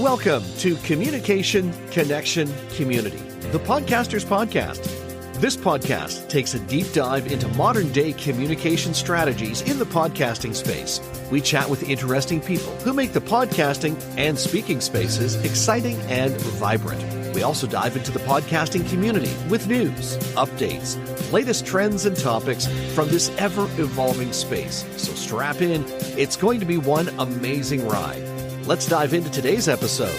Welcome to Communication, Connection, Community, the Podcaster's Podcast. This podcast takes a deep dive into modern-day communication strategies in the podcasting space. We chat with interesting people who make the podcasting and speaking spaces exciting and vibrant. We also dive into the podcasting community with news, updates, latest trends and topics from this ever-evolving space. So strap in. It's going to be one amazing ride. Let's dive into today's episode.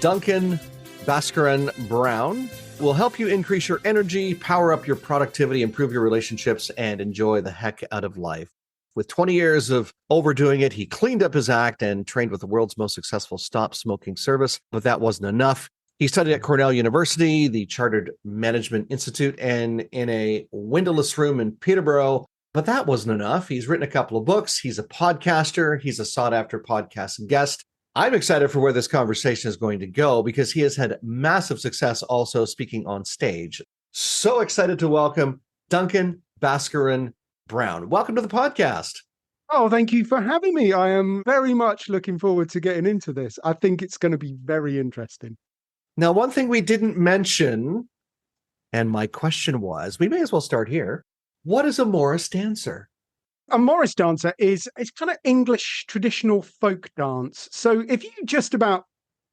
Duncan Bhaskaran Brown will help you increase your energy, power up your productivity, improve your relationships, and enjoy the heck out of life. With 20 years of overdoing it, he cleaned up his act and trained with the world's most successful stop smoking service. But that wasn't enough. He studied at Cornell University, the Chartered Management Institute, and in a windowless room in Peterborough. But that wasn't enough. He's written a couple of books. He's a podcaster. He's a sought-after podcast guest. I'm excited for where this conversation is going to go because he has had massive success also speaking on stage. So excited to welcome Duncan Bhaskaran Brown. Welcome to the podcast. Oh, thank you for having me. I am very much looking forward to getting into this. I think it's going to be very interesting. Now, one thing we didn't mention, and my question was, we may as well start here. What is a Morris dancer? A Morris dancer it's kind of English traditional folk dance. So if you just about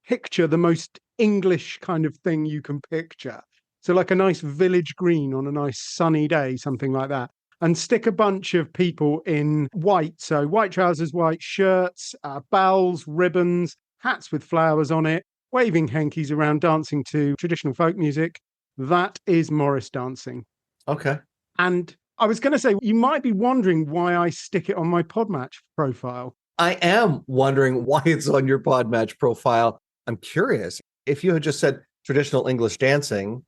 picture the most English kind of thing you can picture, so like a nice village green on a nice sunny day, something like that, and stick a bunch of people in white, so white trousers, white shirts, bells, ribbons, hats with flowers on it, waving hankies around, dancing to traditional folk music, that is Morris dancing. Okay. And I was going to say, you might be wondering why I stick it on my Podmatch profile. I am wondering why it's on your Podmatch profile. I'm curious. If you had just said traditional English dancing,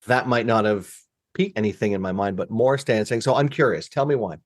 that might not have piqued anything in my mind, but Morris dancing. So I'm curious. Tell me why.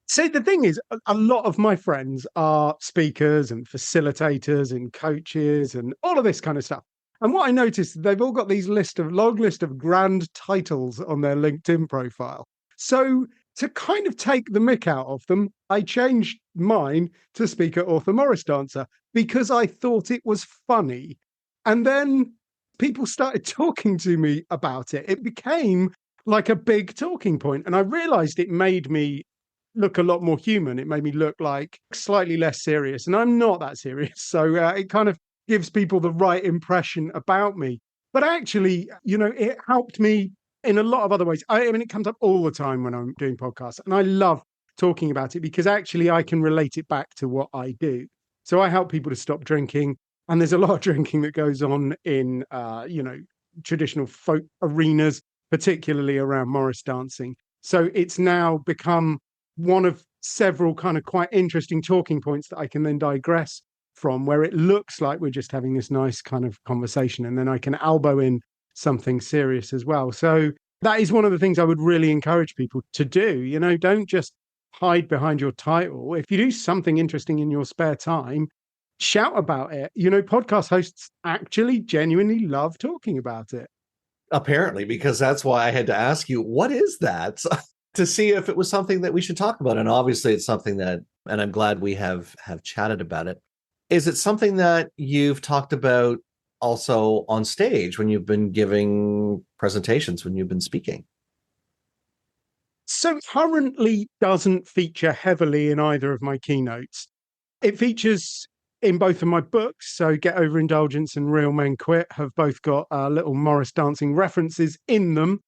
See, the thing is, a lot of my friends are speakers and facilitators and coaches and all of this kind of stuff. And what I noticed, they've all got these long list of grand titles on their LinkedIn profile. So to kind of take the mick out of them, I changed mine to speaker, author, Morris dancer, because I thought it was funny. And then people started talking to me about it. It became like a big talking point. And I realized it made me look a lot more human. It made me look like slightly less serious. And I'm not that serious. So it kind of gives people the right impression about me. But actually, it helped me in a lot of other ways. I mean, it comes up all the time when I'm doing podcasts, and I love talking about it because actually I can relate it back to what I do. So I help people to stop drinking, and there's a lot of drinking that goes on in, traditional folk arenas, particularly around Morris dancing. So it's now become one of several kind of quite interesting talking points that I can then digress from, where it looks like we're just having this nice kind of conversation, and then I can elbow in something serious as well. So that is one of the things I would really encourage people to do. Don't just hide behind your title. If you do something interesting in your spare time, shout about it. Podcast hosts actually genuinely love talking about it. Apparently, because that's why I had to ask you, what is that? To see if it was something that we should talk about. And obviously it's something that, and I'm glad we have chatted about it. Is it something that you've talked about also on stage when you've been giving presentations, when you've been speaking? So currently doesn't feature heavily in either of my keynotes. It features in both of my books. So Get Overindulgence and Real Men Quit have both got little Morris dancing references in them,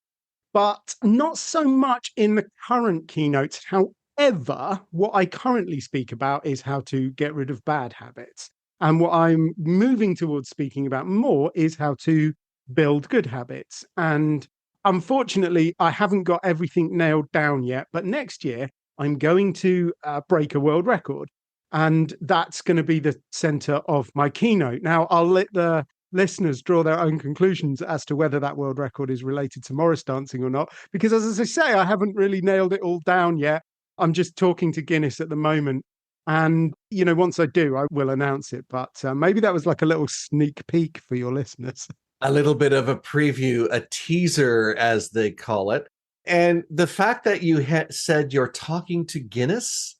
but not so much in the current keynotes. However, what I currently speak about is how to get rid of bad habits. And what I'm moving towards speaking about more is how to build good habits. And unfortunately, I haven't got everything nailed down yet. But next year, I'm going to break a world record. And that's going to be the center of my keynote. Now, I'll let the listeners draw their own conclusions as to whether that world record is related to Morris dancing or not. Because as I say, I haven't really nailed it all down yet. I'm just talking to Guinness at the moment. And, once I do, I will announce it. But maybe that was like a little sneak peek for your listeners. A little bit of a preview, a teaser, as they call it. And the fact that you said you're talking to Guinness,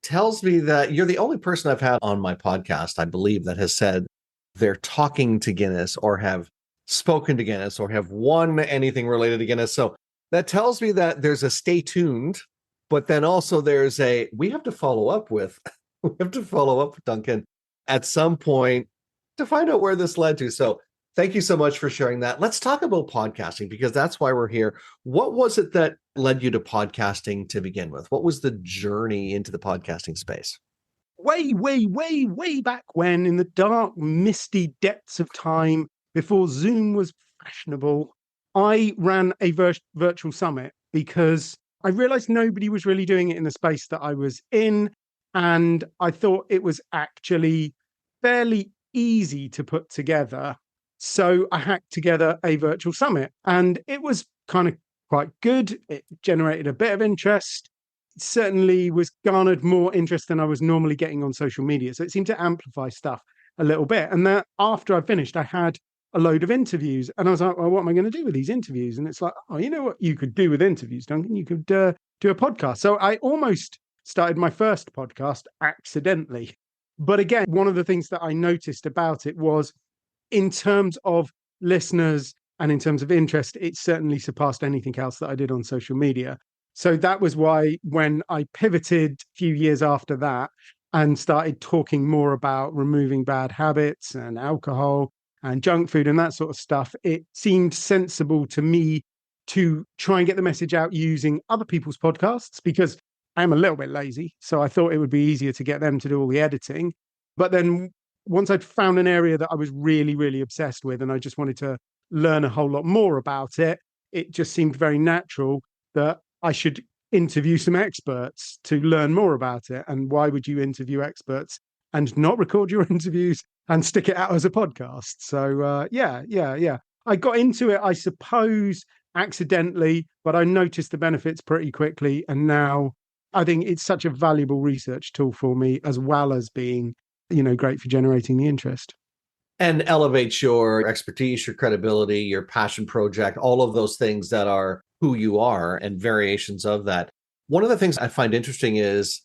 tells me that you're the only person I've had on my podcast, I believe, that has said they're talking to Guinness or have spoken to Guinness or have won anything related to Guinness. So that tells me that there's a stay tuned, but then also there's a we have to follow up with we have to follow up with Duncan at some point to find out where this led to. So thank you so much for sharing that. Let's talk about podcasting because that's why we're here. What was it that led you to podcasting to begin with? What was the journey into the podcasting space? Way back when, in the dark, misty depths of time, before Zoom was fashionable, I ran a virtual summit because I realized nobody was really doing it in the space that I was in. And I thought it was actually fairly easy to put together. So I hacked together a virtual summit and it was kind of quite good. It generated a bit of interest. It certainly was garnered more interest than I was normally getting on social media. So it seemed to amplify stuff a little bit. And that after I finished, I had a load of interviews and I was like, well, what am I going to do with these interviews? And it's like, oh, you know what you could do with interviews, Duncan? You could do a podcast. So I almost started my first podcast accidentally. But again, one of the things that I noticed about it was in terms of listeners and in terms of interest, it certainly surpassed anything else that I did on social media. So that was why when I pivoted a few years after that and started talking more about removing bad habits and alcohol and junk food and that sort of stuff, it seemed sensible to me to try and get the message out using other people's podcasts because I'm a little bit lazy. So I thought it would be easier to get them to do all the editing. But then once I'd found an area that I was really, really obsessed with and I just wanted to learn a whole lot more about it, it just seemed very natural that I should interview some experts to learn more about it. And why would you interview experts and not record your interviews and stick it out as a podcast? So yeah. I got into it, I suppose, accidentally, but I noticed the benefits pretty quickly. And now I think it's such a valuable research tool for me, as well as being, great for generating the interest. And elevates your expertise, your credibility, your passion project, all of those things that are who you are and variations of that. One of the things I find interesting is,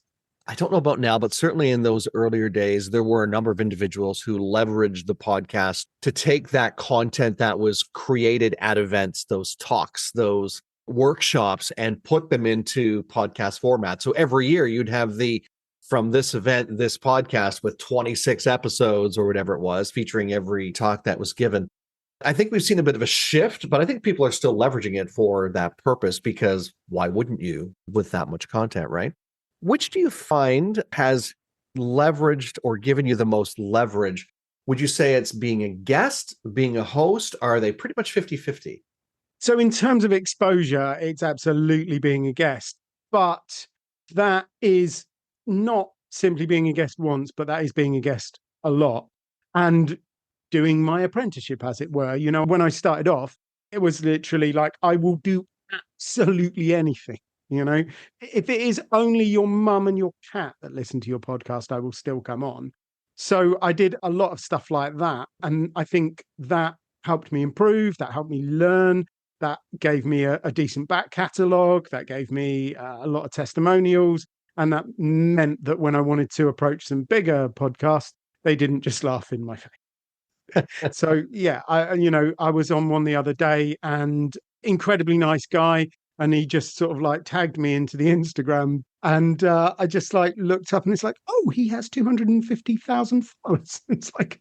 I don't know about now, but certainly in those earlier days, there were a number of individuals who leveraged the podcast to take that content that was created at events, those talks, those workshops, and put them into podcast format. So every year you'd have from this event, this podcast with 26 episodes or whatever it was, featuring every talk that was given. I think we've seen a bit of a shift, but I think people are still leveraging it for that purpose because why wouldn't you with that much content, right? Which do you find has leveraged or given you the most leverage? Would you say it's being a guest, being a host? Or are they pretty much 50-50? So in terms of exposure, it's absolutely being a guest, but that is not simply being a guest once, but that is being a guest a lot and doing my apprenticeship, as it were. When I started off, it was literally like, I will do absolutely anything. If it is only your mum and your cat that listen to your podcast, I will still come on. So I did a lot of stuff like that. And I think that helped me improve, that helped me learn, that gave me a decent back catalogue, that gave me a lot of testimonials. And that meant that when I wanted to approach some bigger podcasts, they didn't just laugh in my face. So yeah, I was on one the other day and incredibly nice guy. And he just sort of like tagged me into the Instagram and I just like looked up and it's like, oh, he has 250,000 followers. It's like,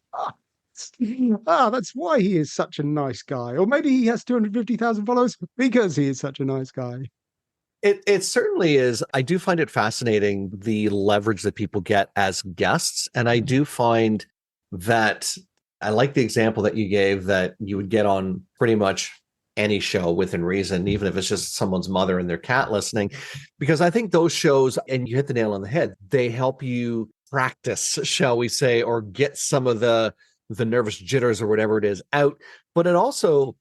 that's why he is such a nice guy. Or maybe he has 250,000 followers because he is such a nice guy. It certainly is. I do find it fascinating, the leverage that people get as guests. And I do find that I like the example that you gave that you would get on pretty much any show within reason, even if it's just someone's mother and their cat listening, because I think those shows, and you hit the nail on the head, they help you practice, shall we say, or get some of the nervous jitters or whatever it is out. But it also,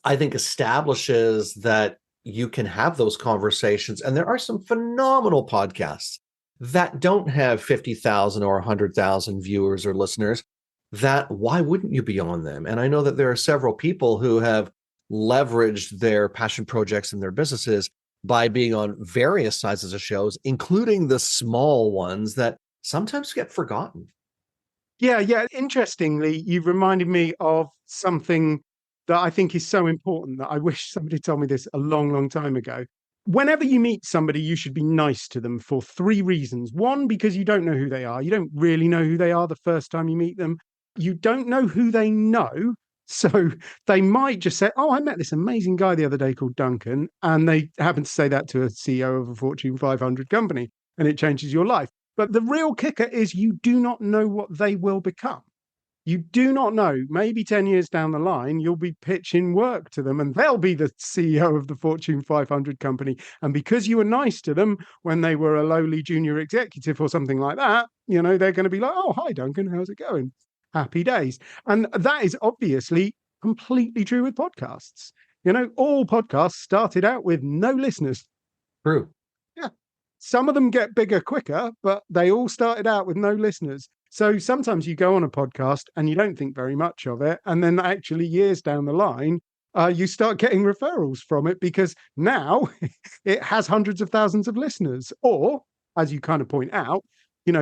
I think, establishes that you can have those conversations. And there are some phenomenal podcasts that don't have 50,000 or 100,000 viewers or listeners. That why wouldn't you be on them? And I know that there are several people who have leveraged their passion projects and their businesses by being on various sizes of shows, including the small ones that sometimes get forgotten. Yeah, yeah. Interestingly, you've reminded me of something that I think is so important that I wish somebody told me this a long, long time ago. Whenever you meet somebody, you should be nice to them for three reasons. One, because you don't know who they are. You don't really know who they are the first time you meet them. You don't know who they know. So they might just say, "Oh, I met this amazing guy the other day called Duncan." And they happen to say that to a CEO of a Fortune 500 company, and it changes your life. But the real kicker is you do not know what they will become. You do not know. Maybe 10 years down the line, you'll be pitching work to them and they'll be the CEO of the Fortune 500 company. And because you were nice to them when they were a lowly junior executive or something like that, they're going to be like, "Oh, hi, Duncan. How's it going? Happy days." And that is obviously completely true with podcasts. All podcasts started out with no listeners. True. Yeah. Some of them get bigger quicker, but they all started out with no listeners. So sometimes you go on a podcast and you don't think very much of it. And then actually, years down the line, you start getting referrals from it because now it has hundreds of thousands of listeners. Or, as you kind of point out,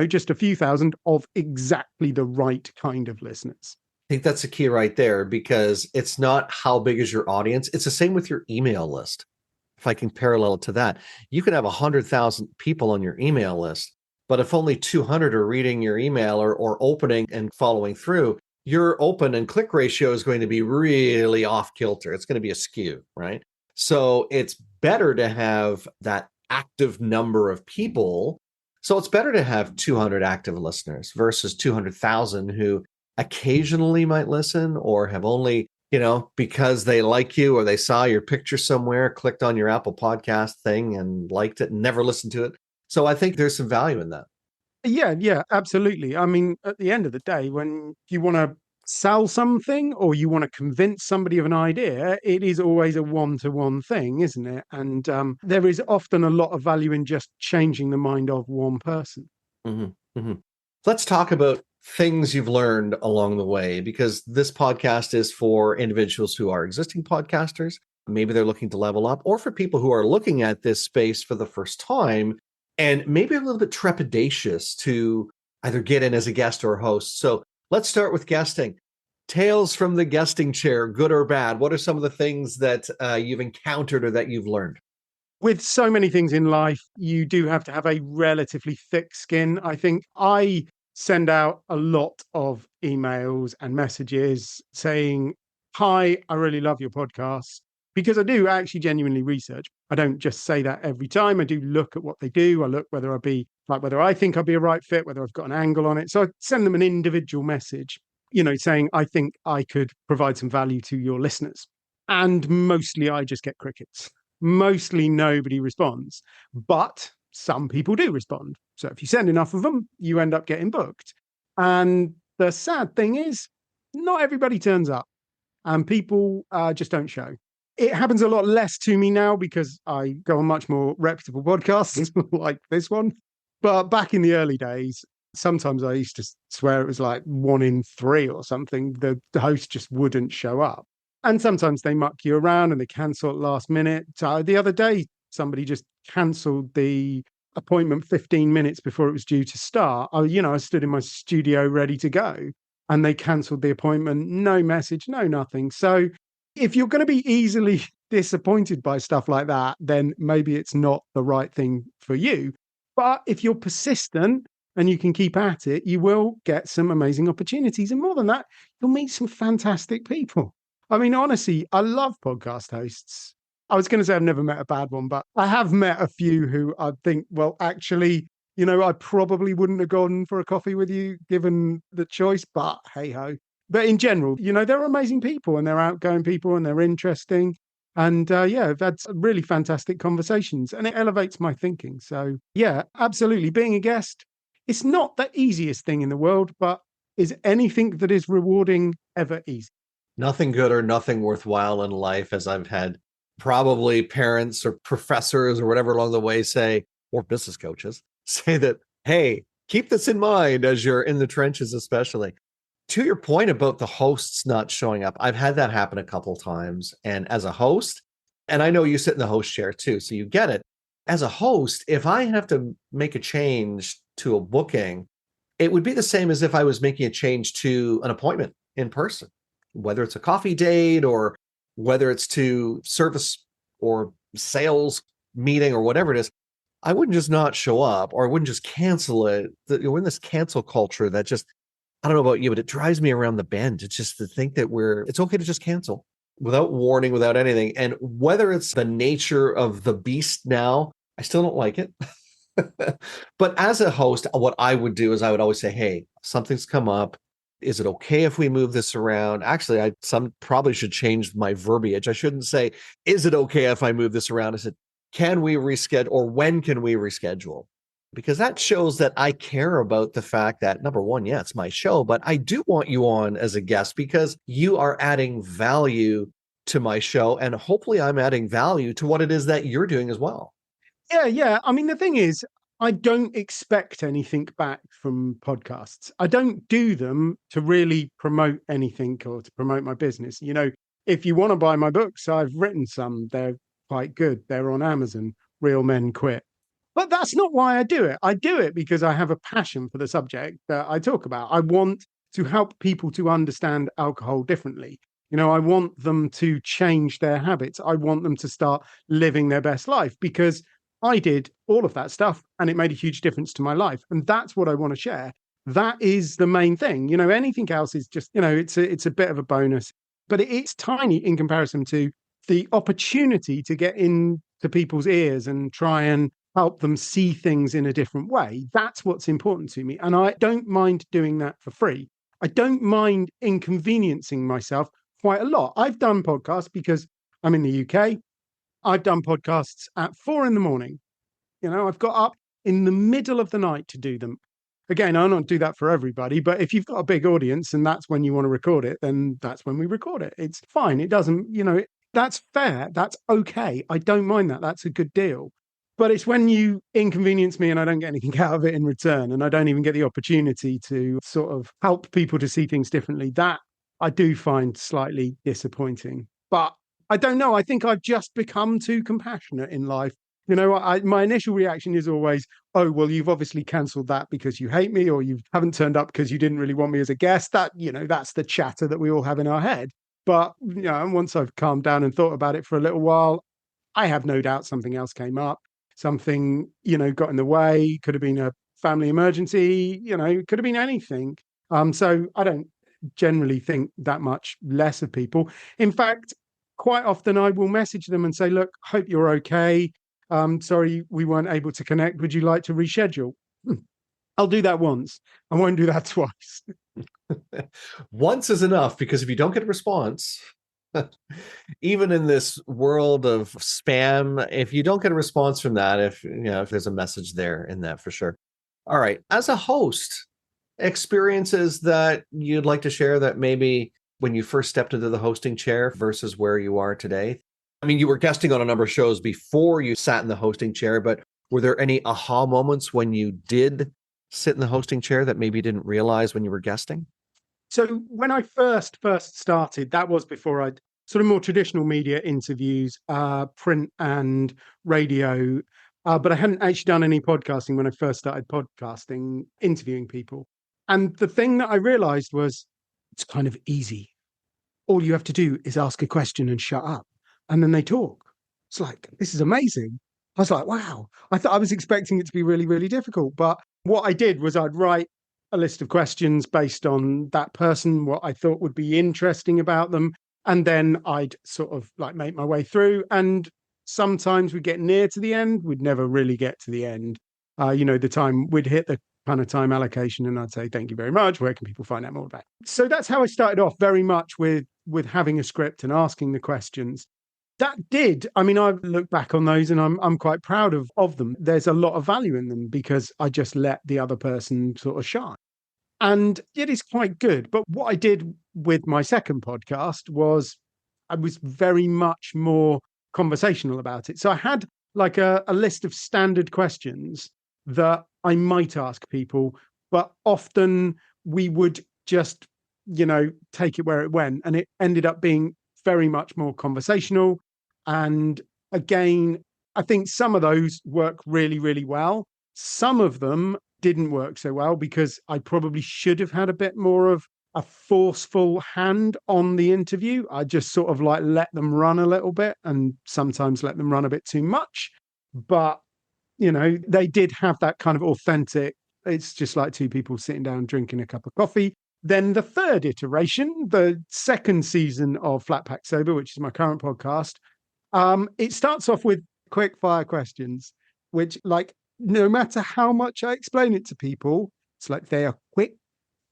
just a few thousand of exactly the right kind of listeners. I think that's the key right there, because it's not how big is your audience. It's the same with your email list. If I can parallel it to that, you can have 100,000 people on your email list, but if only 200 are reading your email or opening and following through, your open and click ratio is going to be really off kilter. It's going to be askew, right? So it's better to have that active number of people. So it's better to have 200 active listeners versus 200,000 who occasionally might listen or have only, because they like you or they saw your picture somewhere, clicked on your Apple podcast thing and liked it and never listened to it. So I think there's some value in that. Yeah, yeah, absolutely. I mean, at the end of the day, when you want to sell something or you want to convince somebody of an idea, it is always a one-to-one thing, isn't it? And there is often a lot of value in just changing the mind of one person. Mm-hmm, mm-hmm. Let's talk about things you've learned along the way, because this podcast is for individuals who are existing podcasters. Maybe they're looking to level up, or for people who are looking at this space for the first time and maybe a little bit trepidatious to either get in as a guest or a host. So let's start with guesting. Tales from the guesting chair, good or bad. What are some of the things that you've encountered or that you've learned? With so many things in life, you do have to have a relatively thick skin. I think I send out a lot of emails and messages saying, "Hi, I really love your podcast," because I do actually genuinely research. I don't just say that every time. I do look at what they do. I look whether I think I'd be a right fit, whether I've got an angle on it. So I send them an individual message, saying, "I think I could provide some value to your listeners." And mostly I just get crickets. Mostly nobody responds, but some people do respond. So if you send enough of them, you end up getting booked. And the sad thing is, not everybody turns up and people just don't show. It happens a lot less to me now because I go on much more reputable podcasts like this one. But back in the early days, sometimes I used to swear it was like 1 in 3 or something. The host just wouldn't show up. And sometimes they muck you around and they cancel at last minute. The other day, somebody just cancelled the appointment 15 minutes before it was due to start. I stood in my studio ready to go and they cancelled the appointment. No message, no nothing. So if you're going to be easily disappointed by stuff like that, then maybe it's not the right thing for you. But if you're persistent and you can keep at it, you will get some amazing opportunities. And more than that, you'll meet some fantastic people. I mean, honestly, I love podcast hosts. I was going to say I've never met a bad one, but I have met a few who I think, well, actually, I probably wouldn't have gone for a coffee with you given the choice, but hey ho. But in general, they're amazing people and they're outgoing people and they're interesting. And yeah, I've had some really fantastic conversations and it elevates my thinking. So yeah, absolutely. Being a guest, it's not the easiest thing in the world, but is anything that is rewarding ever easy? Nothing good or nothing worthwhile in life, as I've had probably parents or professors or whatever along the way say, or business coaches say that, hey, keep this in mind as you're in the trenches, especially. To your point about the hosts not showing up, I've had that happen a couple of times. And as a host, And I know you sit in the host chair too, so you get it. As a host, if I have to make a change to a booking, it would be the same as if I was making a change to an appointment in person, whether it's a coffee date or whether it's to service or sales meeting or whatever it is. I wouldn't just not show up, or I wouldn't just cancel it. We're in this cancel culture that just, I don't know about you, but it drives me around the bend. It's just to think that it's okay to just cancel without warning, without anything. And whether it's the nature of the beast now, I still don't like it. But as a host, what I would do is I would always say, hey, something's come up. Is it okay if we move this around? Actually, I probably should change my verbiage. I shouldn't say, is it okay if I move this around? I said, can we reschedule, or when can we reschedule? Because that shows that I care about the fact that, number one, yeah, it's my show, but I do want you on as a guest because you are adding value to my show. And hopefully I'm adding value to what it is that you're doing as well. Yeah, yeah. I mean, the thing is, I don't expect anything back from podcasts. I don't do them to really promote anything or to promote my business. If you want to buy my books, I've written some. They're quite good. They're on Amazon, Real Men Quit. But that's not why I do it. I do it because I have a passion for the subject that I talk about. I want to help people to understand alcohol differently. I want them to change their habits. I want them to start living their best life because I did all of that stuff and it made a huge difference to my life. And that's what I want to share. That is the main thing. Anything else is just, it's a bit of a bonus, but it's tiny in comparison to the opportunity to get into people's ears and try and help them see things in a different way. That's what's important to me. And I don't mind doing that for free. I don't mind inconveniencing myself quite a lot. I've done podcasts because I'm in the UK. I've done podcasts at 4 a.m. I've got up in the middle of the night to do them. Again, I don't do that for everybody, but if you've got a big audience and that's when you want to record it, then that's when we record it. It's fine. It doesn't, that's fair. That's okay. I don't mind that. That's a good deal. But it's when you inconvenience me and I don't get anything out of it in return, and I don't even get the opportunity to sort of help people to see things differently, that I do find slightly disappointing. But I don't know. I think I've just become too compassionate in life. My initial reaction is always, oh, well, you've obviously cancelled that because you hate me, or you haven't turned up because you didn't really want me as a guest. That's the chatter that we all have in our head. But, once I've calmed down and thought about it for a little while, I have no doubt something else came up. Something, got in the way. Could have been a family emergency, could have been anything. So I don't generally think that much less of people. In fact, quite often I will message them and say, look, hope you're okay. Sorry, we weren't able to connect. Would you like to reschedule? I'll do that once. I won't do that twice. Once is enough, because if you don't get a response, even in this world of spam, if you don't get a response from that, if there's a message there in that, for sure. All right. As a host, experiences that you'd like to share that maybe when you first stepped into the hosting chair versus where you are today? I mean, you were guesting on a number of shows before you sat in the hosting chair, but were there any aha moments when you did sit in the hosting chair that maybe you didn't realize when you were guesting? So when I first started, that was before I'd sort of more traditional media interviews, print and radio. But I hadn't actually done any podcasting when I first started podcasting, interviewing people. And the thing that I realized was it's kind of easy. All you have to do is ask a question and shut up, and then they talk. It's like, this is amazing. I was like, wow. I thought I was expecting it to be really, really difficult. But what I did was I'd write a list of questions based on that person, what I thought would be interesting about them. And then I'd sort of like make my way through. And sometimes we'd get near to the end. We'd never really get to the end. The time we'd hit the kind of time allocation and I'd say, thank you very much. Where can people find out more about it? So that's how I started off, very much with having a script and asking the questions. I've looked back on those and I'm quite proud of them. There's a lot of value in them because I just let the other person sort of shine. And it is quite good. But what I did with my second podcast was I was very much more conversational about it. So I had like a list of standard questions that I might ask people, but often we would just, take it where it went. And it ended up being very much more conversational. And again, I think some of those work really, really well. Some of them didn't work so well because I probably should have had a bit more of a forceful hand on the interview. I just sort of like let them run a little bit and sometimes let them run a bit too much. But, they did have that kind of authentic, it's just like two people sitting down drinking a cup of coffee. Then the third iteration, the second season of Flat Pack Sober, which is my current podcast, it starts off with quick fire questions, which, like, no matter how much I explain it to people, it's like they are quick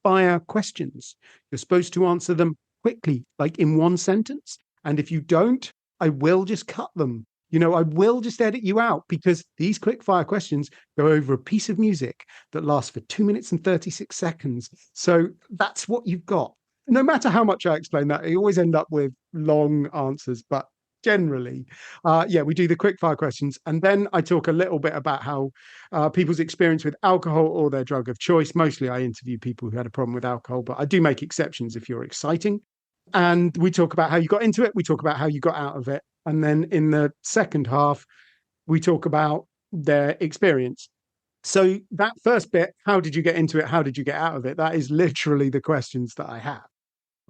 fire questions. You're supposed to answer them quickly, like in one sentence. And if you don't, I will just cut them. I will just edit you out because these quick fire questions go over a piece of music that lasts for 2 minutes and 36 seconds. So that's what you've got. No matter how much I explain that, you always end up with long answers. But generally, we do the quick fire questions. And then I talk a little bit about how people's experience with alcohol or their drug of choice. Mostly I interview people who had a problem with alcohol, but I do make exceptions if you're exciting. And we talk about how you got into it. We talk about how you got out of it. And then in the second half, we talk about their experience. So that first bit, how did you get into it? How did you get out of it? That is literally the questions that I have.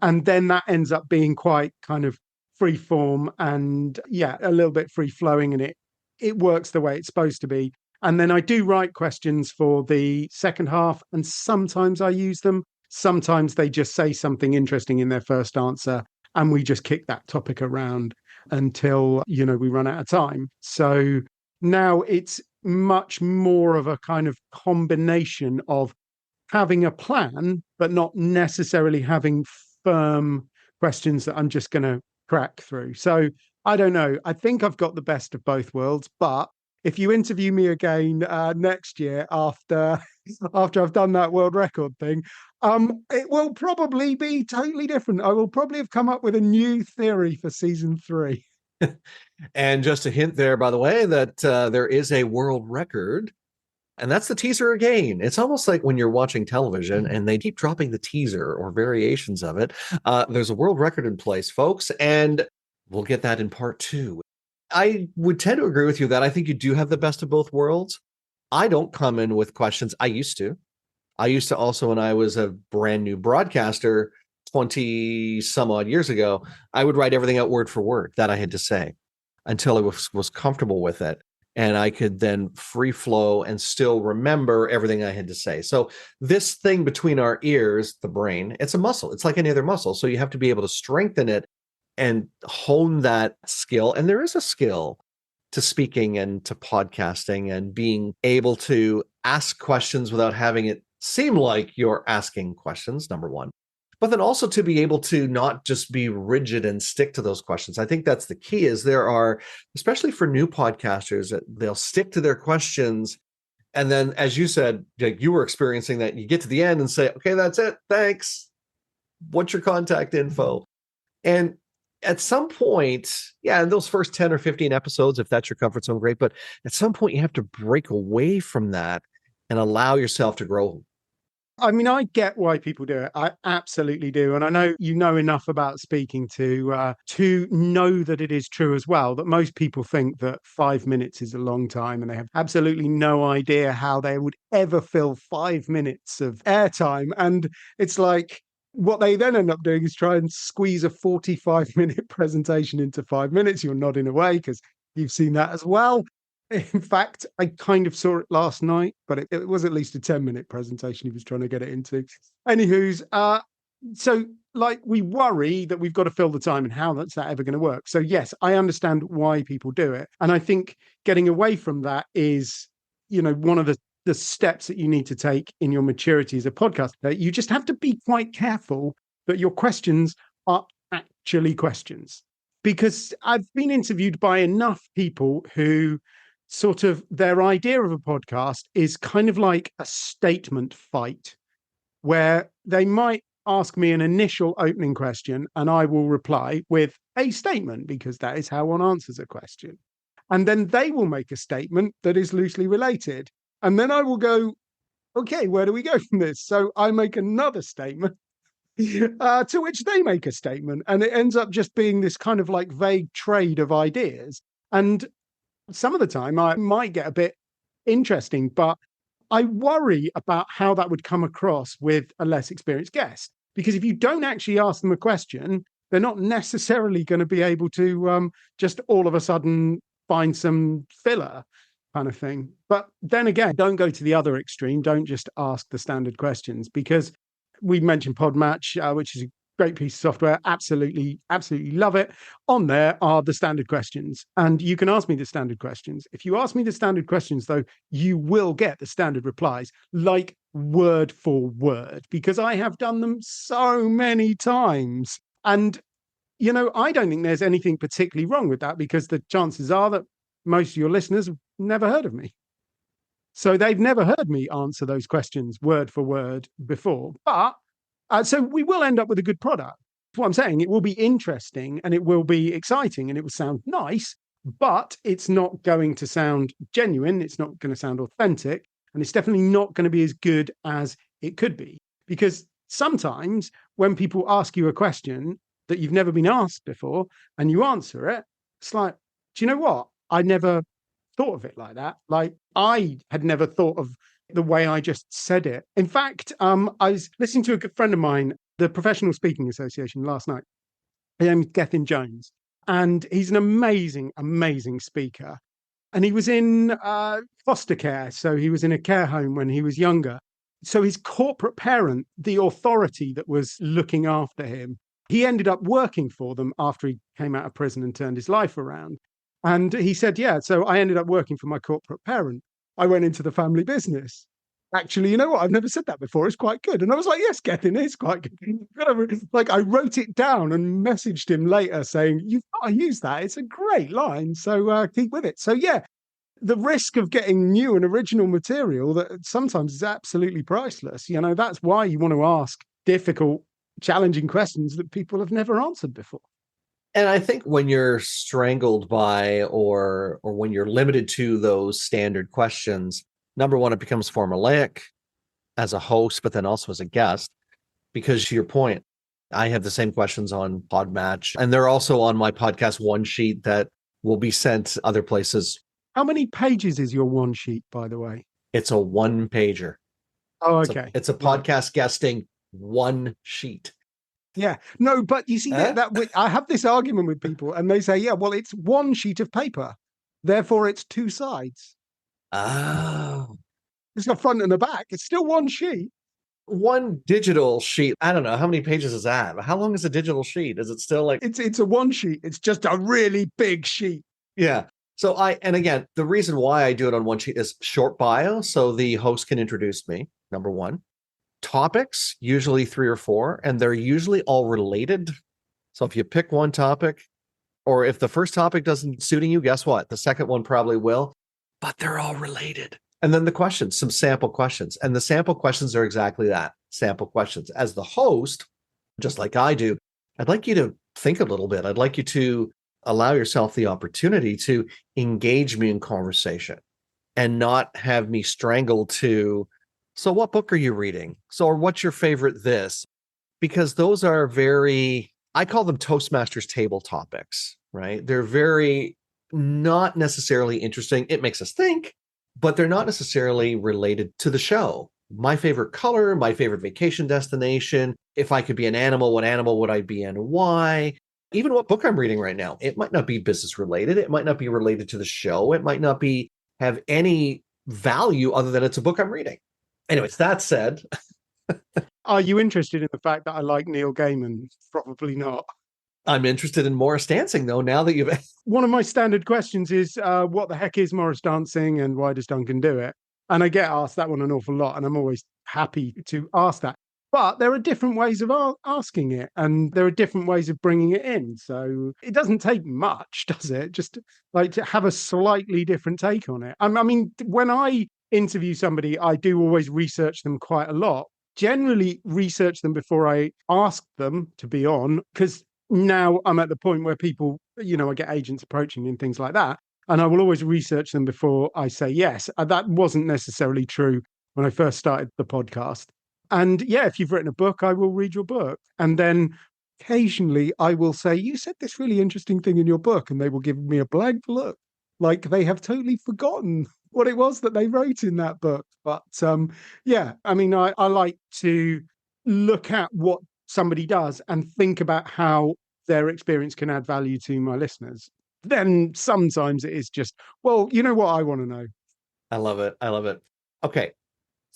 And then that ends up being quite kind of free form and a little bit free flowing, and it works the way it's supposed to be. And then I do write questions for the second half, and sometimes I use them. Sometimes they just say something interesting in their first answer, and we just kick that topic around until, we run out of time. So now it's much more of a kind of combination of having a plan, but not necessarily having firm questions that I'm just going to crack through. So I don't know. I think I've got the best of both worlds, but if you interview me again next year after I've done that world record thing, it will probably be totally different. I will probably have come up with a new theory for season 3. And just a hint there, by the way, that there is a world record, and that's the teaser again. It's almost like when you're watching television and they keep dropping the teaser or variations of it. There's a world record in place, folks, and we'll get that in part 2. I would tend to agree with you that I think you do have the best of both worlds. I don't come in with questions. I used to also, when I was a brand new broadcaster 20 some odd years ago, I would write everything out word for word that I had to say until I was comfortable with it. And I could then free flow and still remember everything I had to say. So this thing between our ears, the brain, it's a muscle. It's like any other muscle. So you have to be able to strengthen it and hone that skill. And there is a skill to speaking and to podcasting and being able to ask questions without having it seem like you're asking questions, number one. But then also to be able to not just be rigid and stick to those questions. I think that's the key. Is there are, especially for new podcasters, that they'll stick to their questions. And then, as you said, you were experiencing that, you get to the end and say, okay, that's it. Thanks. What's your contact info? And at some point, in those first 10 or 15 episodes, if that's your comfort zone, great. But at some point, you have to break away from that and allow yourself to grow. I mean, I get why people do it. I absolutely do. And I know you know enough about speaking to know that it is true as well, that most people think that 5 minutes is a long time and they have absolutely no idea how they would ever fill 5 minutes of airtime. And it's like, what they then end up doing is try and squeeze a 45-minute presentation into 5 minutes. You're nodding away because you've seen that as well. In fact, I kind of saw it last night, but it was at least a 10-minute presentation he was trying to get it into. Anywho's, so like we worry that we've got to fill the time, and how that's that ever going to work. So yes, I understand why people do it. And I think getting away from that is, one of the steps that you need to take in your maturity as a podcaster. You just have to be quite careful that your questions are actually questions. Because I've been interviewed by enough people who sort of their idea of a podcast is kind of like a statement fight, where they might ask me an initial opening question and I will reply with a statement because that is how one answers a question. And then they will make a statement that is loosely related. And then I will go, okay, where do we go from this? So I make another statement. To which they make a statement, and it ends up just being this kind of like vague trade of ideas. And some of the time I might get a bit interesting, but I worry about how that would come across with a less experienced guest. Because if you don't actually ask them a question, they're not necessarily going to be able to just all of a sudden find some filler kind of thing. But then again, don't go to the other extreme. Don't just ask the standard questions, because we mentioned Podmatch, which is a great piece of software. Absolutely, absolutely love it. On there are the standard questions, and you can ask me the standard questions. If you ask me the standard questions, though, you will get the standard replies, like word for word, because I have done them so many times. And, I don't think there's anything particularly wrong with that, because the chances are that most of your listeners have never heard of me. So they've never heard me answer those questions word for word before. But so we will end up with a good product. That's what I'm saying. It will be interesting and it will be exciting and it will sound nice, but it's not going to sound genuine. It's not going to sound authentic. And it's definitely not going to be as good as it could be. Because sometimes when people ask you a question that you've never been asked before and you answer it, it's like, do you know what? I never thought of it like that. Like, I had never thought of the way I just said it. In fact, I was listening to a good friend of mine, the Professional Speaking Association, last night. His name's Gethin Jones, and he's an amazing, amazing speaker. And he was in foster care, so he was in a care home when he was younger. So his corporate parent, the authority that was looking after him, he ended up working for them after he came out of prison and turned his life around. And he said, yeah, so I ended up working for my corporate parent. I went into the family business. Actually, you know what? I've never said that before. It's quite good. And I was like, yes, Gethin, it's quite good. Like, I wrote it down and messaged him later saying, you've got to use that. It's a great line. So keep with it. So, yeah, the risk of getting new and original material that sometimes is absolutely priceless. That's why you want to ask difficult, challenging questions that people have never answered before. And I think when you're strangled by or when you're limited to those standard questions, number one, it becomes formulaic as a host, but then also as a guest. Because to your point, I have the same questions on Podmatch, and they're also on my podcast one sheet that will be sent other places. How many pages is your one sheet, by the way? It's a one pager. Oh, okay. It's a podcast guesting one sheet. Yeah, no, but you see that I have this argument with people and they say, yeah, well, it's one sheet of paper. Therefore, it's two sides. Oh. It's got front and a back. It's still one sheet. One digital sheet. I don't know. How many pages is that? How long is a digital sheet? Is it still like... It's a one sheet. It's just a really big sheet. Yeah. So and again, the reason why I do it on one sheet is short bio. So the host can introduce me, number one. Topics, usually 3 or 4, and they're usually all related. So if you pick one topic, or if the first topic doesn't suiting you, guess what? The second one probably will, but they're all related. And then the questions, some sample questions. And the sample questions are exactly that, sample questions. As the host, just like I do, I'd like you to think a little bit. I'd like you to allow yourself the opportunity to engage me in conversation and not have me strangled to, so what book are you reading? So, or what's your favorite this? Because those are I call them Toastmasters table topics, right? They're very not necessarily interesting. It makes us think, but they're not necessarily related to the show. My favorite color, my favorite vacation destination. If I could be an animal, what animal would I be and why? Even what book I'm reading right now. It might not be business related. It might not be related to the show. It might not have any value other than it's a book I'm reading. Anyways, that said. Are you interested in the fact that I like Neil Gaiman? Probably not. I'm interested in Morris dancing, though, now that you've... One of my standard questions is, what the heck is Morris dancing and why does Duncan do it? And I get asked that one an awful lot, and I'm always happy to ask that. But there are different ways of asking it, and there are different ways of bringing it in. So it doesn't take much, does it? Just like to have a slightly different take on it. I mean, when I interview somebody, I do always research them quite a lot. Generally research them before I ask them to be on, because now I'm at the point where people, I get agents approaching me and things like that. And I will always research them before I say yes. That wasn't necessarily true when I first started the podcast. And yeah, if you've written a book, I will read your book. And then occasionally I will say, you said this really interesting thing in your book, and they will give me a blank look, like they have totally forgotten what it was that they wrote in that book. But yeah, I mean, I like to look at what somebody does and think about how their experience can add value to my listeners. Then sometimes it is just, well, you know what I want to know. I love it. I love it. Okay.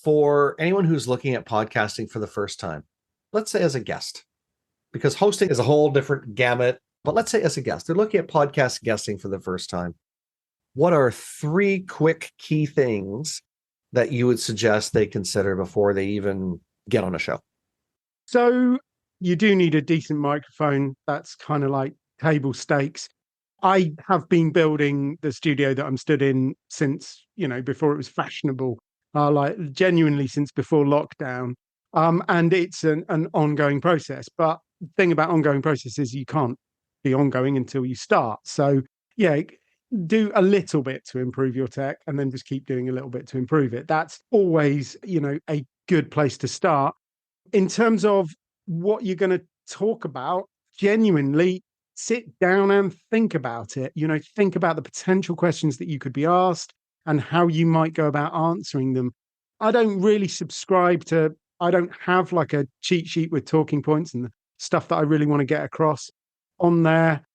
For anyone who's looking at podcasting for the first time, let's say as a guest, because hosting is a whole different gamut, but let's say as a guest, they're looking at podcast guesting for the first time. What are 3 quick key things that you would suggest they consider before they even get on a show? So you do need a decent microphone. That's kind of like table stakes. I have been building the studio that I'm stood in since, before it was fashionable, like genuinely since before lockdown. And it's an ongoing process. But the thing about ongoing process is you can't be ongoing until you start. So yeah, do a little bit to improve your tech and then just keep doing a little bit to improve it. That's always, a good place to start. In terms of what you're going to talk about, genuinely sit down and think about it. Think about the potential questions that you could be asked and how you might go about answering them. I don't really I don't have like a cheat sheet with talking points and the stuff that I really want to get across on there.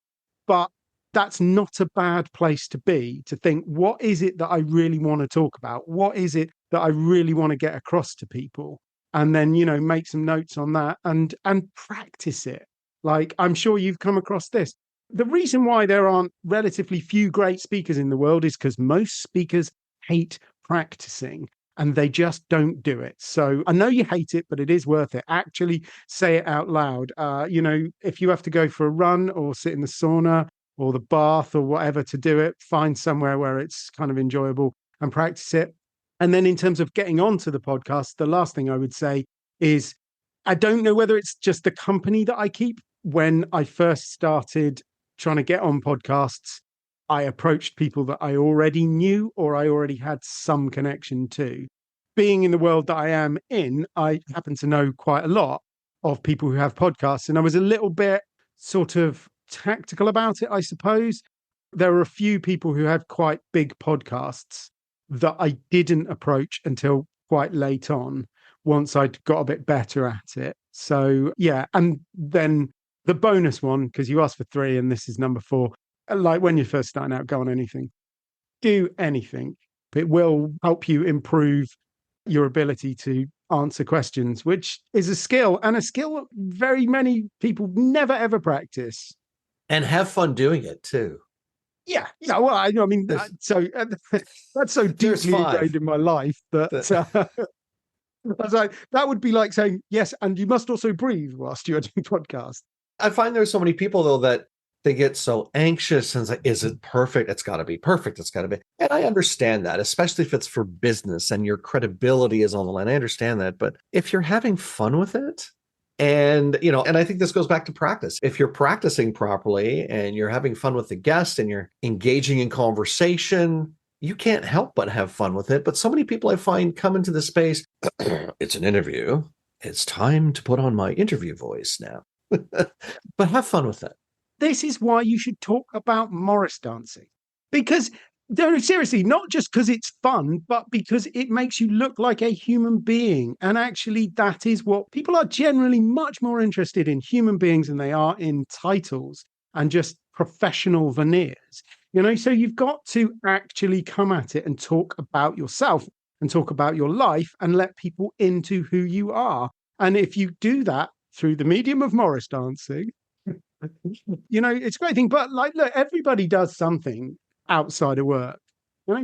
But that's not a bad place to be, to think, what is it that I really want to talk about? What is it that I really want to get across to people? And then, make some notes on that and practice it. Like, I'm sure you've come across this. The reason why there aren't relatively few great speakers in the world is because most speakers hate practicing and they just don't do it. So I know you hate it, but it is worth it. Actually say it out loud. If you have to go for a run or sit in the sauna or the bath or whatever to do it, find somewhere where it's kind of enjoyable and practice it. And then in terms of getting onto the podcast, the last thing I would say is I don't know whether it's just the company that I keep. When I first started trying to get on podcasts, I approached people that I already knew or I already had some connection to. Being in the world that I am in, I happen to know quite a lot of people who have podcasts. And I was a little bit sort of tactical about it, I suppose. There were a few people who had quite big podcasts that I didn't approach until quite late on, once I'd got a bit better at it. So yeah, and then the bonus one, because you asked for 3 and this is number 4, like when you're first starting out, go on anything. Do anything. It will help you improve your ability to answer questions, which is a skill, and a skill very many people never ever practice. And have fun doing it too. Yeah, well, I mean, so that's so deeply ingrained in my life that I was like, that would be like saying, yes, and you must also breathe whilst you're doing podcasts. I find there's so many people though that they get so anxious and it's like, is it perfect? It's got to be perfect. It's got to be. And I understand that, especially if it's for business and your credibility is on the line. I understand that. But if you're having fun with it, and, and I think this goes back to practice. If you're practicing properly and you're having fun with the guest and you're engaging in conversation, you can't help but have fun with it. But so many people I find come into the space, it's an interview. It's time to put on my interview voice now. But have fun with it. This is why you should talk about Morris dancing. Because, no, seriously, not just because it's fun, but because it makes you look like a human being. And actually, that is what people are generally much more interested in, human beings, than they are in titles and just professional veneers. So you've got to actually come at it and talk about yourself and talk about your life and let people into who you are. And if you do that through the medium of Morris dancing, it's a great thing. But like, look, everybody does something outside of work.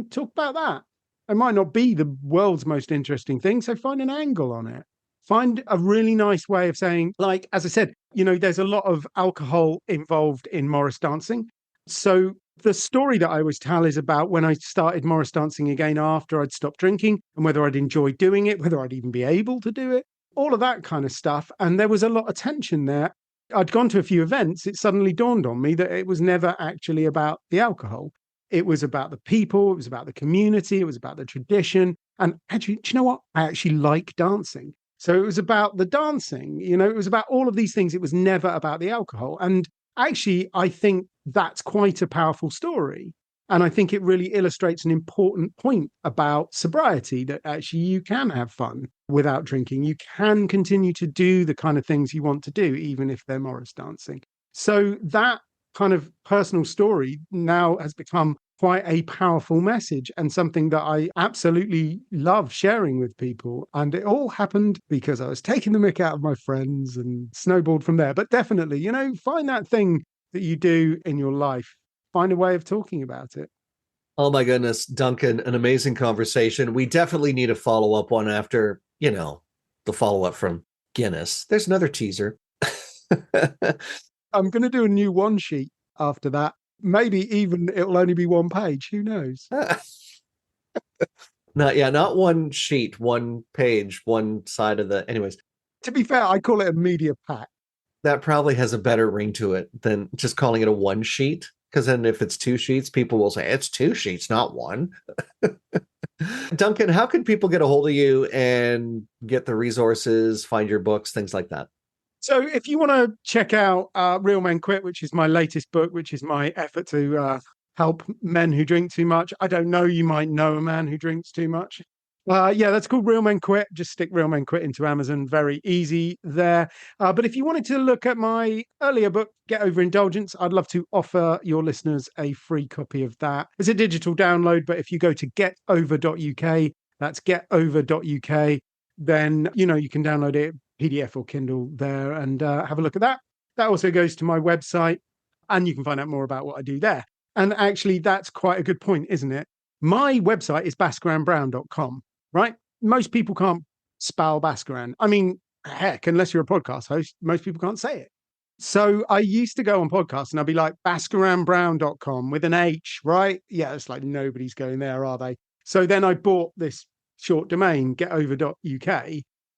Talk about that. It might not be the world's most interesting thing, so find an angle on it. Find a really nice way of saying, like, as I said, there's a lot of alcohol involved in Morris dancing. So the story that I always tell is about when I started Morris dancing again after I'd stopped drinking, and whether I'd enjoy doing it, whether I'd even be able to do it, all of that kind of stuff. And there was a lot of tension there. I'd gone to a few events. It suddenly dawned on me that it was never actually about the alcohol. It was about the people. It was about the community. It was about the tradition. And actually, do you know what? I actually like dancing. So it was about the dancing, it was about all of these things. It was never about the alcohol. And actually, I think that's quite a powerful story. And I think it really illustrates an important point about sobriety, that actually you can have fun without drinking. You can continue to do the kind of things you want to do, even if they're Morris dancing. So that kind of personal story now has become quite a powerful message and something that I absolutely love sharing with people. And it all happened because I was taking the mick out of my friends and snowballed from there. But definitely, find that thing that you do in your life, find a way of talking about it. Oh my goodness, Duncan, an amazing conversation. We definitely need a follow-up one after, the follow-up from Guinness. There's another teaser. I'm going to do a new one sheet after that. Maybe even it'll only be one page. Who knows? Not one sheet, one page, one side of the. Anyways, to be fair, I call it a media pack. That probably has a better ring to it than just calling it a one sheet. Because then if it's two sheets, people will say it's two sheets, not one. Duncan, how can people get a hold of you and get the resources, find your books, things like that? So if you want to check out Real Men Quit, which is my latest book, which is my effort to help men who drink too much. I don't know, you might know a man who drinks too much. That's called Real Men Quit. Just stick Real Men Quit into Amazon. Very easy there. But if you wanted to look at my earlier book, Get Overindulgence, I'd love to offer your listeners a free copy of that. It's a digital download, but if you go to getover.uk, that's getover.uk, then, you can download it, PDF or Kindle there, and have a look at that. That also goes to my website, and you can find out more about what I do there. And actually, that's quite a good point, isn't it? My website is bhaskaranbrown.com. Right? Most people can't spell Bhaskaran. I mean, heck, unless you're a podcast host, most people can't say it. So I used to go on podcasts and I'd be like, bhaskaranbrown.com with an H, right? Yeah, it's like nobody's going there, are they? So then I bought this short domain, getover.uk.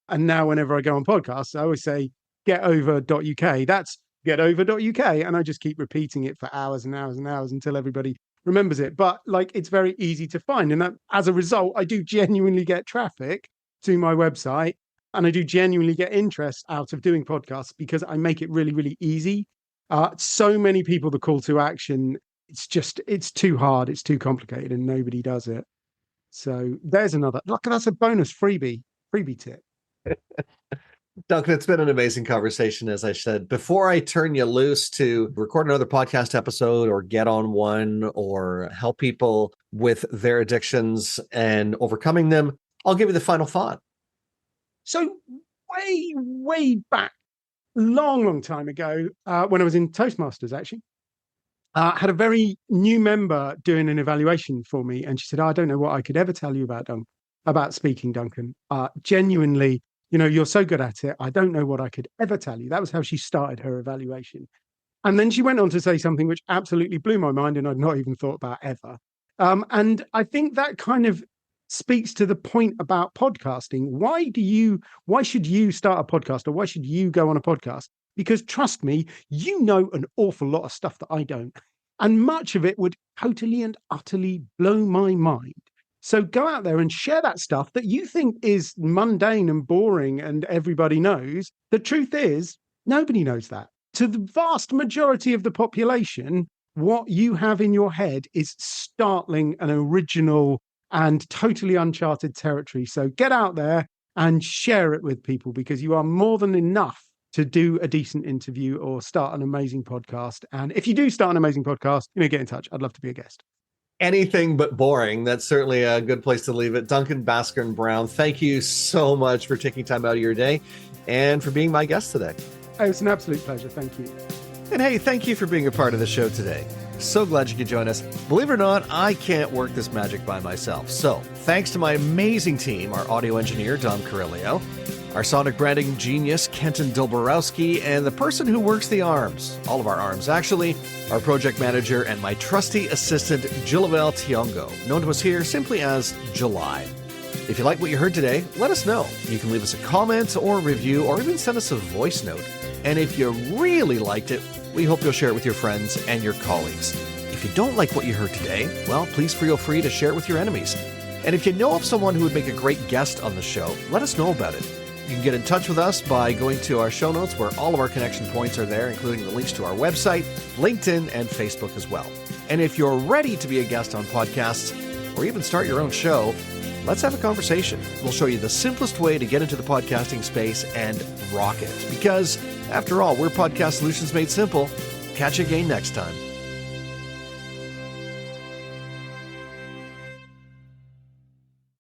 And now whenever I go on podcasts, I always say getover.uk. That's getover.uk. And I just keep repeating it for hours and hours and hours until everybody remembers it. But it's very easy to find. And that, as a result, I do genuinely get traffic to my website, and I do genuinely get interest out of doing podcasts because I make it really, really easy. So many people, the call to action, it's too hard. It's too complicated and nobody does it. So there's another, that's a bonus freebie tip. Duncan, it's been an amazing conversation, as I said. Before I turn you loose to record another podcast episode or get on one or help people with their addictions and overcoming them, I'll give you the final thought. So way, way back, long time ago, when I was in Toastmasters, actually, had a very new member doing an evaluation for me. And she said, I don't know what I could ever tell you about speaking, Duncan. Genuinely, you're so good at it. I don't know what I could ever tell you. That was how she started her evaluation. And then she went on to say something which absolutely blew my mind and I'd not even thought about ever. And I think that kind of speaks to the point about podcasting. Why should you start a podcast, or why should you go on a podcast? Because trust me, you know an awful lot of stuff that I don't. And much of it would totally and utterly blow my mind. So go out there and share that stuff that you think is mundane and boring and everybody knows. The truth is, nobody knows that. To the vast majority of the population, what you have in your head is startling and original and totally uncharted territory. So get out there and share it with people, because you are more than enough to do a decent interview or start an amazing podcast. And if you do start an amazing podcast, get in touch. I'd love to be a guest. Anything but boring. That's certainly a good place to leave it. Duncan Bhaskaran Brown, thank you so much for taking time out of your day and for being my guest today. Oh, it's an absolute pleasure. Thank you. And hey, thank you for being a part of the show today. So glad you could join us. Believe it or not, I can't work this magic by myself. So thanks to my amazing team, our audio engineer, Dom Carillio, our sonic branding genius, Kenton Dilborowski, and the person who works the arms, all of our arms actually, our project manager and my trusty assistant, Jillavel Tiongo, known to us here simply as July. If you like what you heard today, let us know. You can leave us a comment or review, or even send us a voice note. And if you really liked it, we hope you'll share it with your friends and your colleagues. If you don't like what you heard today, well, please feel free to share it with your enemies. And if you know of someone who would make a great guest on the show, let us know about it. You can get in touch with us by going to our show notes where all of our connection points are there, including the links to our website, LinkedIn, and Facebook as well. And if you're ready to be a guest on podcasts or even start your own show, let's have a conversation. We'll show you the simplest way to get into the podcasting space and rock it. Because, after all, we're Podcast Solutions Made Simple. Catch you again next time.